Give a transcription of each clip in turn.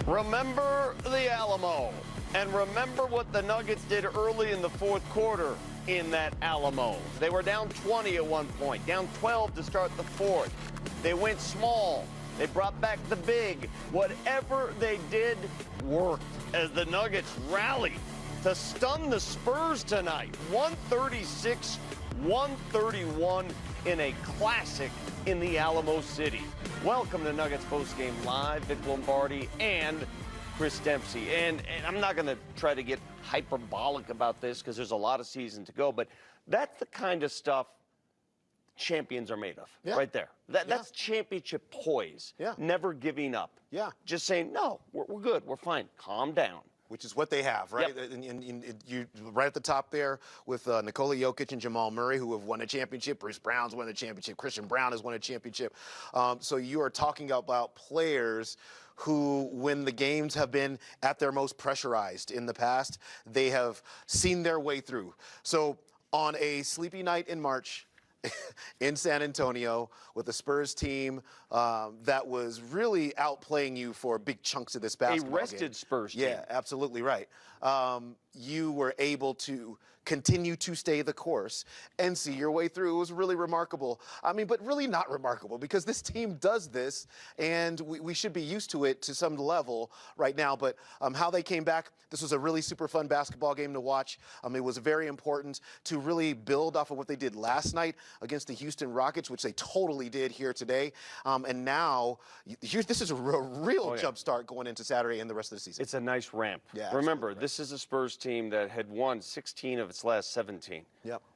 Remember the Alamo, and remember what the Nuggets did early in the fourth quarter in that Alamo. They were down 20 at one point, down 12 to start the fourth. They went small. They brought back the big. Whatever they did worked as the Nuggets rallied to stun the Spurs tonight. 136-131 in a classic in the Alamo City. Welcome to Nuggets Postgame Live. Vic Lombardi and Chris Dempsey. And I'm not going to try to get hyperbolic about this because there's a lot of season to go, but that's the kind of stuff champions are made of, right there. That's championship poise. Never giving up. Just saying, no, we're good, we're fine, calm down. Which is what they have, right? And you right at the top there with Nikola Jokic and Jamal Murray, who have won a championship. Bruce Brown's won a championship. Christian Brown has won a championship. So you are talking about players who, when the games have been at their most pressurized in the past, they have seen their way through. So on a sleepy night in March, in San Antonio with the Spurs team that was really outplaying you for big chunks of this basketball game. A rested Spurs team. Yeah, absolutely right. You were able to continue to stay the course and see your way through. It was really remarkable. I mean, but really not remarkable because this team does this, and we should be used to it to some level right now. But how they came back, this was a really super fun basketball game to watch. It was very important to really build off of what they did last night against the Houston Rockets, which they totally did here today. And now, this is a real jump start going into Saturday and the rest of the season. It's a nice ramp. Yeah, remember, this is a Spurs team that had won 16 of its last 17.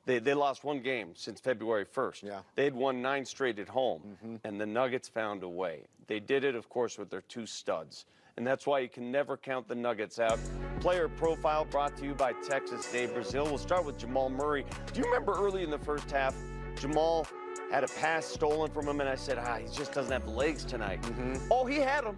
They lost one game since February 1st. They had won 9 straight at home, and the Nuggets found a way. They did it, of course, with their 2 studs. And that's why you can never count the Nuggets out. Player profile brought to you by Texas Day Brazil. We'll start with Jamal Murray. Do you remember early in the first half, Jamal had a pass stolen from him, and I said, he just doesn't have the legs tonight. Oh, he had them.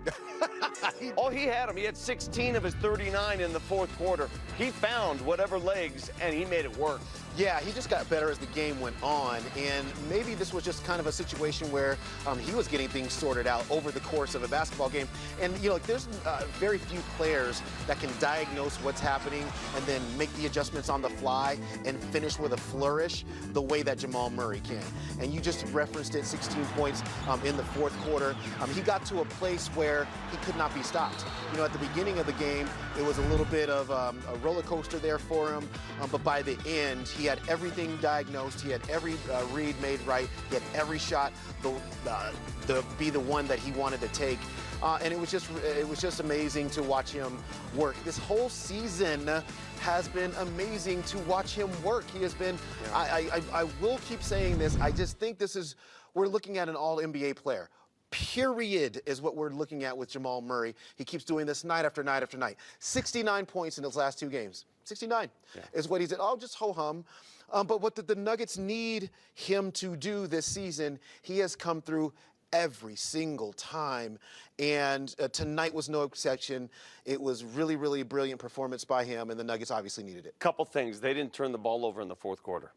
He had them. He had 16 of his 39 in the fourth quarter. He found whatever legs, and he made it work. Yeah, he just got better as the game went on, and maybe this was just kind of a situation where he was getting things sorted out over the course of a basketball game. And, you know, there's very few players that can diagnose what's happening and then make the adjustments on the fly and finish with a flourish the way that Jamal Murray can. And you just referenced it, 16 points in the fourth quarter. He got to a place where he could not be stopped. You know, at the beginning of the game, it was a little bit of a roller coaster there for him, but by the end, he had everything diagnosed. He had every read made right. He had every shot be the one that he wanted to take. And it was just amazing to watch him work. This whole season has been amazing to watch him work. He has been, I will keep saying this, I just think we're looking at an all-NBA player. Period is what we're looking at with Jamal Murray. He keeps doing this night after night after night. 69 points in his last 2 games. 69 is what he did. Oh, just ho-hum. But what the Nuggets need him to do this season, he has come through every single time. And tonight was no exception. It was really, really brilliant performance by him, and the Nuggets obviously needed it. Couple things. They didn't turn the ball over in the fourth quarter.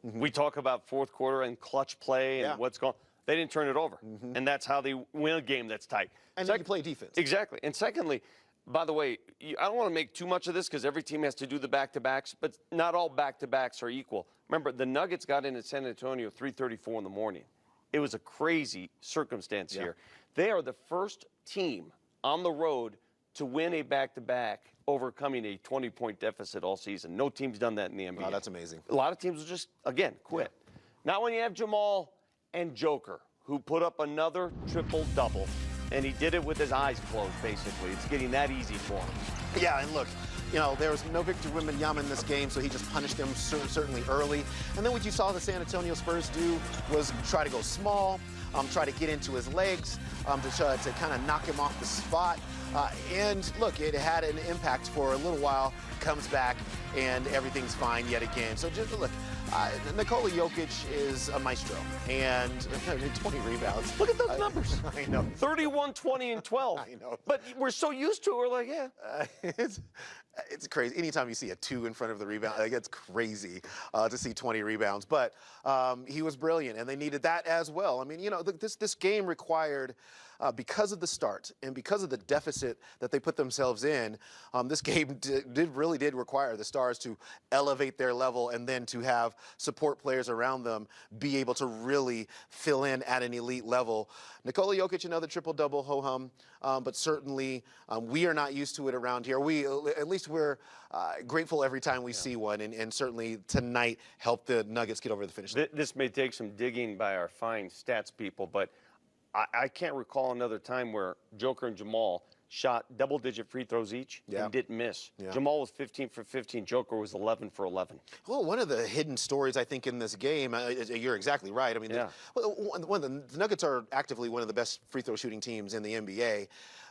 We talk about fourth quarter and clutch play and what's going on. They didn't turn it over. And that's how they win a game that's tight. And then you play defense. Exactly. And secondly, by the way, I don't want to make too much of this because every team has to do the back-to-backs, but not all back-to-backs are equal. Remember, the Nuggets got in at San Antonio 3:34 in the morning. It was a crazy circumstance here. They are the first team on the road to win a back-to-back, overcoming a 20-point deficit all season. No team's done that in the NBA. Oh, that's amazing. A lot of teams will just, again, quit. Not when you have Jamal and Joker, who put up another triple-double. And he did it with his eyes closed, basically. It's getting that easy for him. Yeah, and look, you know, there was no Victor Wembanyama in this game, so he just punished them certainly early. And then what you saw the San Antonio Spurs do was try to go small, try to get into his legs, to kind of knock him off the spot. And look, it had an impact for a little while, comes back, and everything's fine yet again. So just look, Nikola Jokic is a maestro, and 20 rebounds. Look at those numbers. I know. 31, 20, and 12. I know. But we're so used to it, we're like, it's crazy. Anytime you see a 2 in front of the rebound, like, it's crazy to see 20 rebounds. But he was brilliant, and they needed that as well. I mean, you know, this game required because of the start and because of the deficit that they put themselves in, this game really did require the Stars to elevate their level and then to have support players around them be able to really fill in at an elite level. Nikola Jokic, another triple-double, ho-hum, but certainly we are not used to it around here. At least we're grateful every time we see one, and certainly tonight helped the Nuggets get over the finish line. This may take some digging by our fine stats people, but I can't recall another time where Joker and Jamal shot double-digit free throws each and didn't miss. Jamal was 15 for 15. Joker was 11 for 11. Well, one of the hidden stories, I think, in this game, you're exactly right. I mean, the Nuggets are actively one of the best free throw shooting teams in the NBA.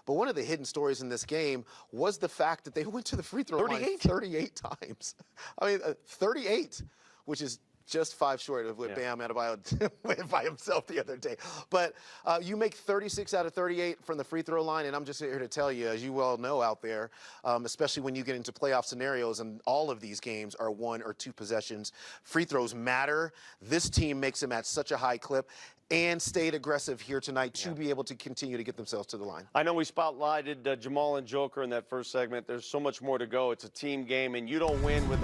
But one of the hidden stories in this game was the fact that they went to the free throw line 38 times. I mean, 38, which is just 5 short of what Bam Adebayo went by himself the other day. But you make 36 out of 38 from the free throw line, and I'm just here to tell you, as you well know out there, especially when you get into playoff scenarios, and all of these games are 1 or 2 possessions, free throws matter. This team makes them at such a high clip and stayed aggressive here tonight to be able to continue to get themselves to the line. I know we spotlighted Jamal and Joker in that first segment. There's so much more to go. It's a team game, and you don't win without